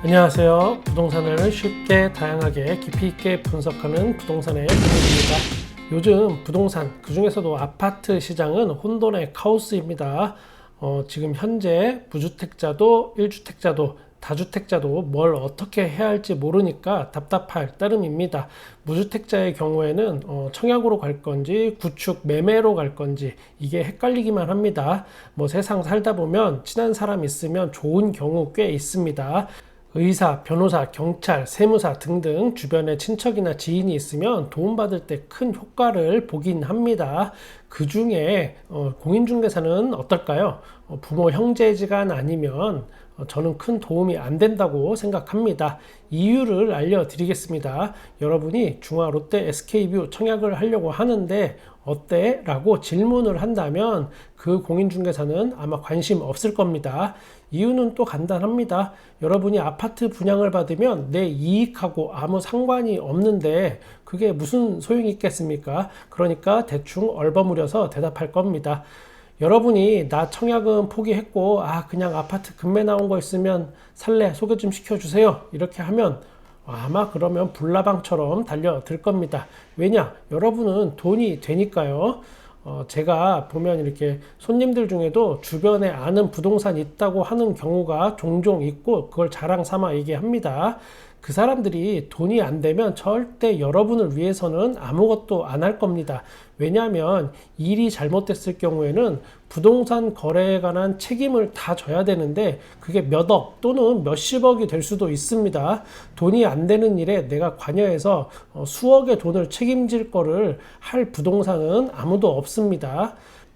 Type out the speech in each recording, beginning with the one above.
안녕하세요. 부동산을 쉽게 다양하게 깊이 있게 분석하는 부동산의 김우입니다. 요즘 부동산 그중에서도 아파트 시장은 혼돈의 카오스입니다. 지금 현재 무주택자도 1주택자도 다주택자도 뭘 어떻게 해야 할지 모르니까 답답할 따름입니다. 무주택자의 경우에는 청약으로 갈 건지 구축 매매로 갈 건지 이게 헷갈리기만 합니다. 세상 살다 보면 친한 사람 있으면 좋은 경우 꽤 있습니다. 의사, 변호사, 경찰, 세무사 등등 주변에 친척이나 지인이 있으면 도움받을 때 큰 효과를 보긴 합니다. 그 중에 공인중개사는 어떨까요? 부모 형제지간 아니면 저는 큰 도움이 안 된다고 생각합니다. 이유를 알려드리겠습니다. 여러분이 중화 롯데 SK뷰 청약을 하려고 하는데 어때? 라고 질문을 한다면 그 공인중개사는 아마 관심 없을 겁니다. 이유는 또 간단합니다. 여러분이 아파트 분양을 받으면 내 이익하고 아무 상관이 없는데 그게 무슨 소용이 있겠습니까? 그러니까 대충 얼버무려서 대답할 겁니다. 여러분이 나 청약은 포기했고 그냥 아파트 급매 나온 거 있으면 살래 소개 좀 시켜주세요 이렇게 하면 아마 그러면 불나방처럼 달려들 겁니다. 왜냐? 여러분은 돈이 되니까요. 제가 보면 이렇게 손님들 중에도 주변에 아는 부동산 있다고 하는 경우가 종종 있고 그걸 자랑 삼아 얘기합니다. 그 사람들이 돈이 안 되면 절대 여러분을 위해서는 아무것도 안 할 겁니다. 왜냐하면 일이 잘못됐을 경우에는 부동산 거래에 관한 책임을 다 져야 되는데 그게 몇억 또는 몇십억이 될 수도 있습니다. 돈이 안 되는 일에 내가 관여해서 수억의 돈을 책임질 거를 할 부동산은 아무도 없습니다.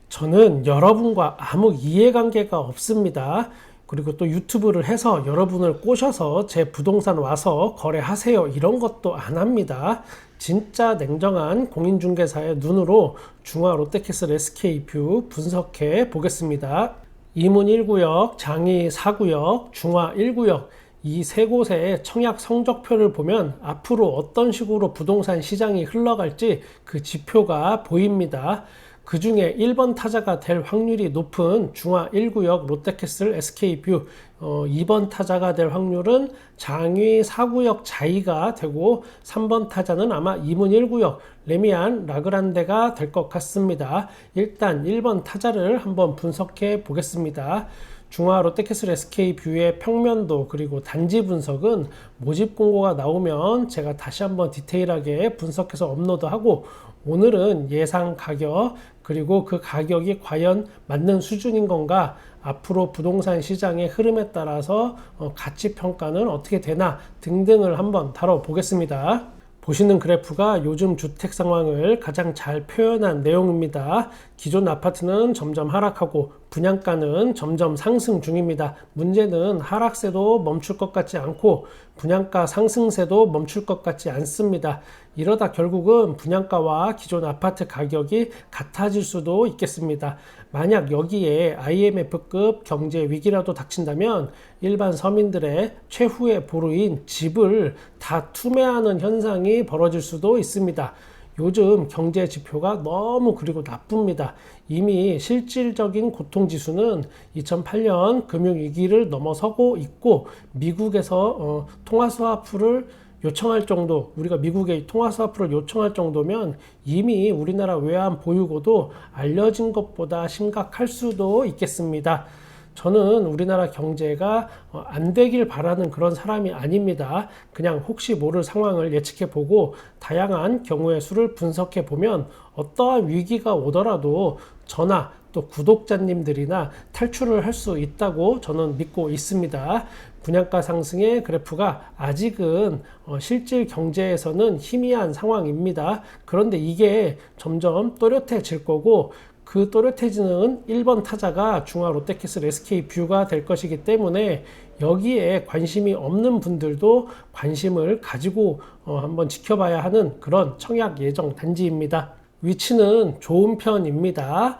저는 여러분과 아무 이해관계가 없습니다. 그리고 또 유튜브를 해서 여러분을 꼬셔서 제 부동산 와서 거래하세요 이런 것도 안 합니다. 진짜 냉정한 공인중개사의 눈으로 중화 롯데캐슬 SK뷰 분석해 보겠습니다. 이문 1구역, 장위 4구역, 중화 1구역 이 세 곳의 청약 성적표를 보면 앞으로 어떤 식으로 부동산 시장이 흘러갈지 그 지표가 보입니다. 그 중에 1번 타자가 될 확률이 높은 중화 1구역 롯데캐슬 SK뷰 2번 타자가 될 확률은 장위 4구역 자이가 되고 3번 타자는 아마 이문 1구역 레미안 라그란데가 될 것 같습니다. 일단 1번 타자를 한번 분석해 보겠습니다. 중화 롯데캐슬 SK뷰의 평면도 그리고 단지 분석은 모집 공고가 나오면 제가 다시 한번 디테일하게 분석해서 업로드하고 오늘은 예상 가격 그리고 그 가격이 과연 맞는 수준인 건가 앞으로 부동산 시장의 흐름에 따라서 가치 평가는 어떻게 되나 등등을 한번 다뤄보겠습니다. 보시는 그래프가 요즘 주택 상황을 가장 잘 표현한 내용입니다. 기존 아파트는 점점 하락하고 분양가는 점점 상승 중입니다. 문제는 하락세도 멈출 것 같지 않고 분양가 상승세도 멈출 것 같지 않습니다. 이러다 결국은 분양가와 기존 아파트 가격이 같아질 수도 있겠습니다. 만약 여기에 IMF급 경제 위기라도 닥친다면 일반 서민들의 최후의 보루인 집을 다 투매하는 현상이 벌어질 수도 있습니다. 요즘 경제 지표가 너무 그리고 나쁩니다. 이미 실질적인 고통지수는 2008년 금융위기를 넘어서고 있고 미국에서 통화스와프를 요청할 정도 우리가 미국의 통화스와프를 요청할 정도면 이미 우리나라 외환 보유고도 알려진 것보다 심각할 수도 있겠습니다. 저는 우리나라 경제가 안 되길 바라는 그런 사람이 아닙니다. 그냥 혹시 모를 상황을 예측해 보고 다양한 경우의 수를 분석해 보면 어떠한 위기가 오더라도 저나 또 구독자님들이나 탈출을 할 수 있다고 저는 믿고 있습니다. 분양가 상승의 그래프가 아직은 실질 경제에서는 희미한 상황입니다. 그런데 이게 점점 또렷해질 거고 그 또렷해지는 1번 타자가 중화 롯데캐슬 SK뷰가 될 것이기 때문에 여기에 관심이 없는 분들도 관심을 가지고 한번 지켜봐야 하는 그런 청약 예정 단지입니다. 위치는 좋은 편입니다.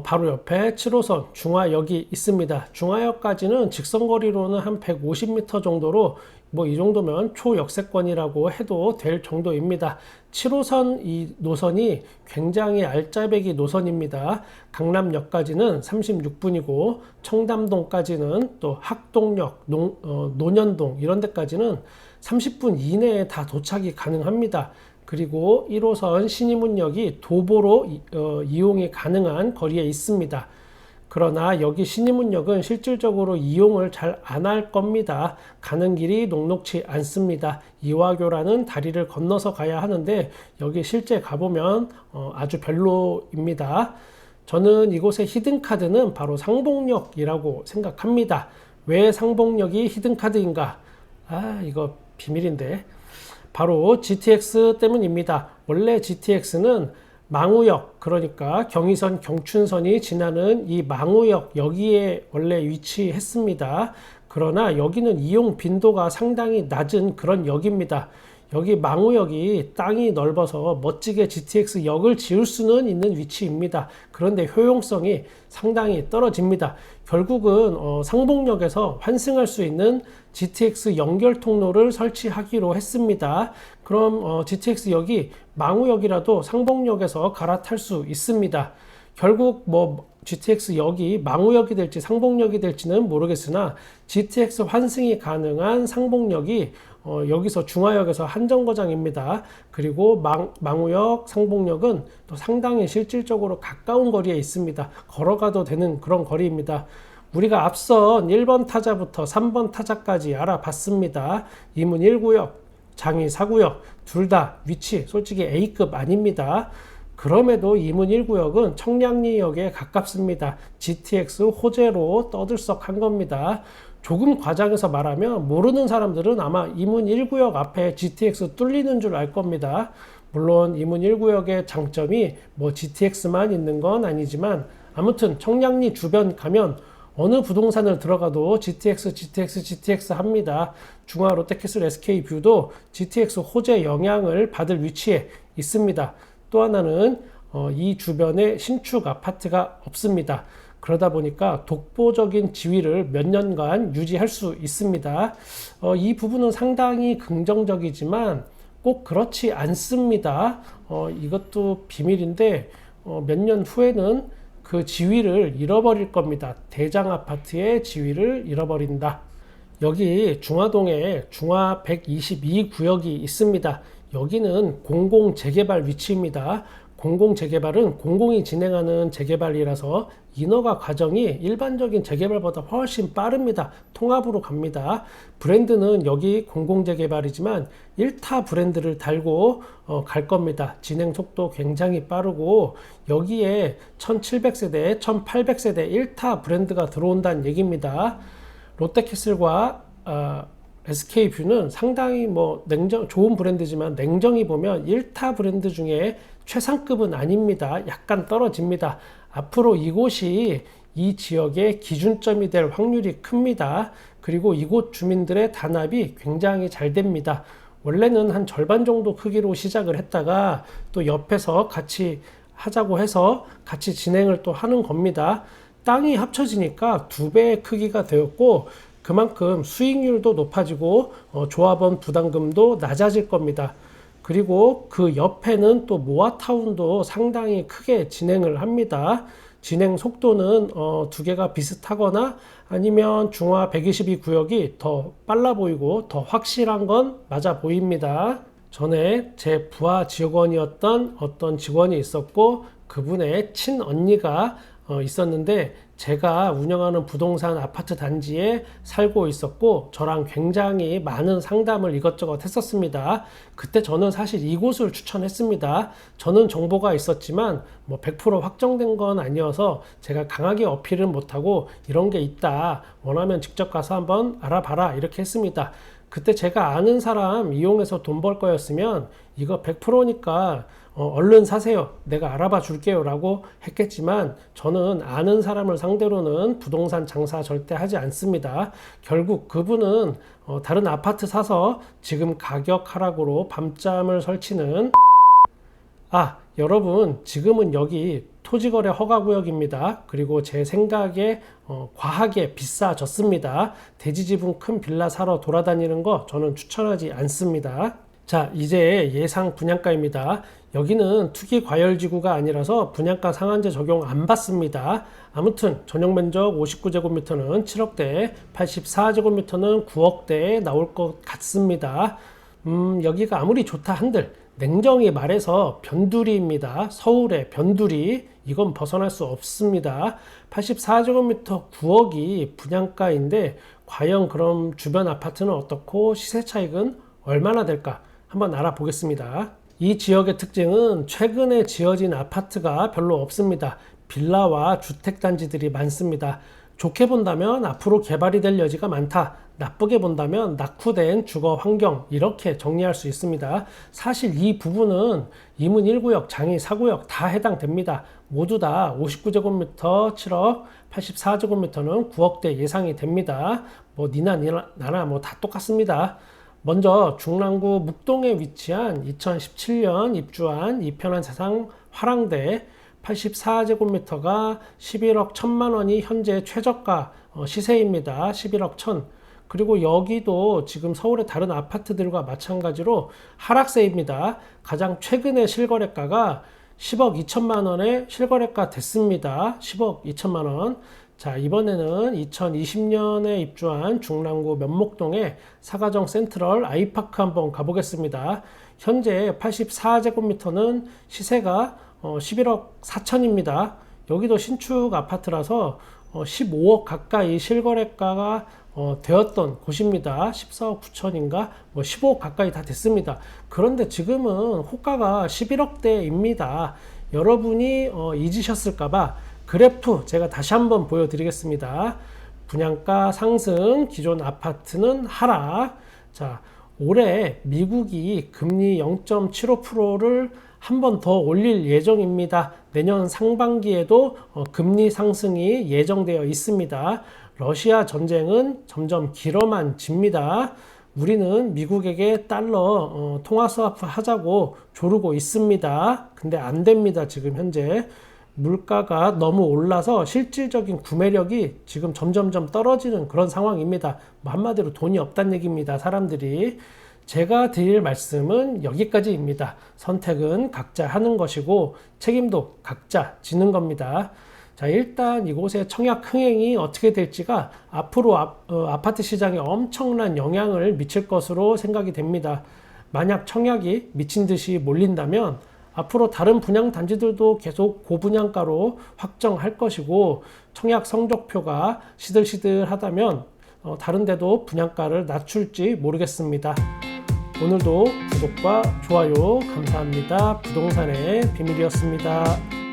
바로 옆에 7호선 중화역이 있습니다. 중화역까지는 직선거리로는 한 150m 정도로 뭐 이 정도면 초역세권이라고 해도 될 정도입니다. 7호선 이 노선이 굉장히 알짜배기 노선입니다. 강남역까지는 36분이고 청담동까지는 또 학동역, 논현동 이런 데까지는 30분 이내에 다 도착이 가능합니다. 그리고 1호선 신의문역이 도보로 이용이 가능한 거리에 있습니다. 그러나 여기 신의문역은 실질적으로 이용을 잘 안 할 겁니다. 가는 길이 녹록치 않습니다. 이화교라는 다리를 건너서 가야 하는데 여기 실제 가보면 아주 별로입니다. 저는 이곳의 히든카드는 바로 상봉역이라고 생각합니다. 왜 상봉역이 히든카드인가? 이거 비밀인데. 바로 GTX 때문입니다. 원래 GTX는 망우역, 그러니까 경의선, 경춘선이 지나는 이 망우역 여기에 원래 위치했습니다. 그러나 여기는 이용 빈도가 상당히 낮은 그런 역입니다. 여기 망우역이 땅이 넓어서 멋지게 GTX 역을 지을 수는 있는 위치입니다. 그런데 효용성이 상당히 떨어집니다. 결국은 상봉역에서 환승할 수 있는 GTX 연결 통로를 설치하기로 했습니다. 그럼 GTX 역이 망우역이라도 상봉역에서 갈아탈 수 있습니다. 결국 뭐 GTX 역이 망우역이 될지 상봉역이 될지는 모르겠으나 GTX 환승이 가능한 상봉역이 여기서 중화역에서 한정거장입니다. 그리고 망우역, 상봉역은 또 상당히 실질적으로 가까운 거리에 있습니다. 걸어가도 되는 그런 거리입니다. 우리가 앞선 1번 타자부터 3번 타자까지 알아봤습니다. 이문 1구역, 장위 4구역 둘 다 위치 솔직히 A급 아닙니다. 그럼에도 이문 1구역은 청량리역에 가깝습니다. GTX 호재로 떠들썩한 겁니다. 조금 과장해서 말하면 모르는 사람들은 아마 이문 1구역 앞에 GTX 뚫리는 줄 알 겁니다. 물론 이문 1구역의 장점이 뭐 GTX만 있는 건 아니지만 아무튼 청량리 주변 가면 어느 부동산을 들어가도 GTX 합니다. 중화 롯데캐슬 SK뷰도 GTX 호재 영향을 받을 위치에 있습니다. 또 하나는 이 주변에 신축 아파트가 없습니다. 그러다 보니까 독보적인 지위를 몇 년간 유지할 수 있습니다. 이 부분은 상당히 긍정적이지만 꼭 그렇지 않습니다. 이것도 비밀인데 몇 년 후에는 그 지위를 잃어버릴 겁니다. 대장 아파트의 지위를 잃어버린다. 여기 중화동에 중화 122구역이 있습니다. 여기는 공공 재개발 위치입니다. 공공 재개발은 공공이 진행하는 재개발이라서 인허가 과정이 일반적인 재개발보다 훨씬 빠릅니다. 통합으로 갑니다. 브랜드는 여기 공공 재개발이지만 1타 브랜드를 달고 갈 겁니다. 진행 속도 굉장히 빠르고 여기에 1700세대, 1800세대 1타 브랜드가 들어온다는 얘기입니다. 롯데캐슬과 SK뷰는 상당히 뭐 좋은 브랜드지만 냉정히 보면 1타 브랜드 중에 최상급은 아닙니다. 약간 떨어집니다. 앞으로 이곳이 이 지역의 기준점이 될 확률이 큽니다. 그리고 이곳 주민들의 단합이 굉장히 잘 됩니다. 원래는 한 절반 정도 크기로 시작을 했다가 또 옆에서 같이 하자고 해서 같이 진행을 또 하는 겁니다. 땅이 합쳐지니까 2배의 크기가 되었고 그만큼 수익률도 높아지고 조합원 부담금도 낮아질 겁니다. 그리고 그 옆에는 또 모아타운도 상당히 크게 진행을 합니다. 진행 속도는 두 개가 비슷하거나 아니면 중화 122구역이 더 빨라 보이고 더 확실한 건 맞아 보입니다. 전에 제 부하 직원이었던 어떤 직원이 있었고 그분의 친언니가 있었는데 제가 운영하는 부동산 아파트 단지에 살고 있었고 저랑 굉장히 많은 상담을 이것저것 했었습니다. 그때 저는 사실 이곳을 추천했습니다. 저는 정보가 있었지만 뭐 100% 확정된 건 아니어서 제가 강하게 어필은 못하고 이런 게 있다 원하면 직접 가서 한번 알아봐라 이렇게 했습니다. 그때 제가 아는 사람 이용해서 돈 벌 거였으면 이거 100%니까 얼른 사세요. 내가 알아봐 줄게요 라고 했겠지만 저는 아는 사람을 상대로는 부동산 장사 절대 하지 않습니다. 결국 그분은 다른 아파트 사서 지금 가격 하락으로 밤잠을 설치는 여러분 지금은 여기 토지거래 허가구역입니다. 그리고 제 생각에 과하게 비싸졌습니다. 대지지분 큰 빌라 사러 돌아다니는 거 저는 추천하지 않습니다. 자, 이제 예상 분양가입니다. 여기는 투기 과열지구가 아니라서 분양가 상한제 적용 안 받습니다. 아무튼 전용 면적 59제곱미터는 7억대, 84제곱미터는 9억대에 나올 것 같습니다. 여기가 아무리 좋다 한들 냉정히 말해서 변두리입니다. 서울의 변두리. 이건 벗어날 수 없습니다. 84제곱미터 9억이 분양가인데 과연 그럼 주변 아파트는 어떻고 시세 차익은 얼마나 될까? 한번 알아보겠습니다. 이 지역의 특징은 최근에 지어진 아파트가 별로 없습니다. 빌라와 주택단지들이 많습니다. 좋게 본다면 앞으로 개발이 될 여지가 많다. 나쁘게 본다면 낙후된 주거 환경, 이렇게 정리할 수 있습니다. 사실 이 부분은 이문 1구역, 장이 4구역 다 해당됩니다. 모두 다 59제곱미터 7억, 84제곱미터는 9억대 예상이 됩니다. 니나 나나 다 똑같습니다. 먼저 중랑구 묵동에 위치한 2017년 입주한 이편한 세상 화랑대 84제곱미터가 11억 1천만 원이 현재 최저가 시세입니다. 11억 1천. 그리고 여기도 지금 서울의 다른 아파트들과 마찬가지로 하락세입니다. 가장 최근의 실거래가가 10억 2천만 원에 실거래가 됐습니다. 10억 2천만 원. 자, 이번에는 2020년에 입주한 중랑구 면목동의 사가정 센트럴 아이파크 한번 가보겠습니다. 현재 84제곱미터는 시세가 11억 4천입니다. 여기도 신축 아파트라서 15억 가까이 실거래가가 되었던 곳입니다. 14억 9천인가 15억 가까이 다 됐습니다. 그런데 지금은 호가가 11억대입니다. 여러분이 잊으셨을까봐 그래프 제가 다시 한번 보여드리겠습니다. 분양가 상승, 기존 아파트는 하락. 자, 올해 미국이 금리 0.75%를 한 번 더 올릴 예정입니다. 내년 상반기에도 금리 상승이 예정되어 있습니다. 러시아 전쟁은 점점 길어만 집니다. 우리는 미국에게 달러 통화 스와프 하자고 조르고 있습니다. 근데 안 됩니다. 지금 현재 물가가 너무 올라서 실질적인 구매력이 지금 점점점 떨어지는 그런 상황입니다. 한마디로 돈이 없다는 얘기입니다. 사람들이. 제가 드릴 말씀은 여기까지입니다. 선택은 각자 하는 것이고 책임도 각자 지는 겁니다. 자, 일단 이곳의 청약 흥행이 어떻게 될지가 앞으로 아파트 시장에 엄청난 영향을 미칠 것으로 생각이 됩니다. 만약 청약이 미친 듯이 몰린다면 앞으로 다른 분양 단지들도 계속 고분양가로 확정할 것이고 청약 성적표가 시들시들하다면 다른 데도 분양가를 낮출지 모르겠습니다. 오늘도 구독과 좋아요 감사합니다. 부동산의 비밀이었습니다.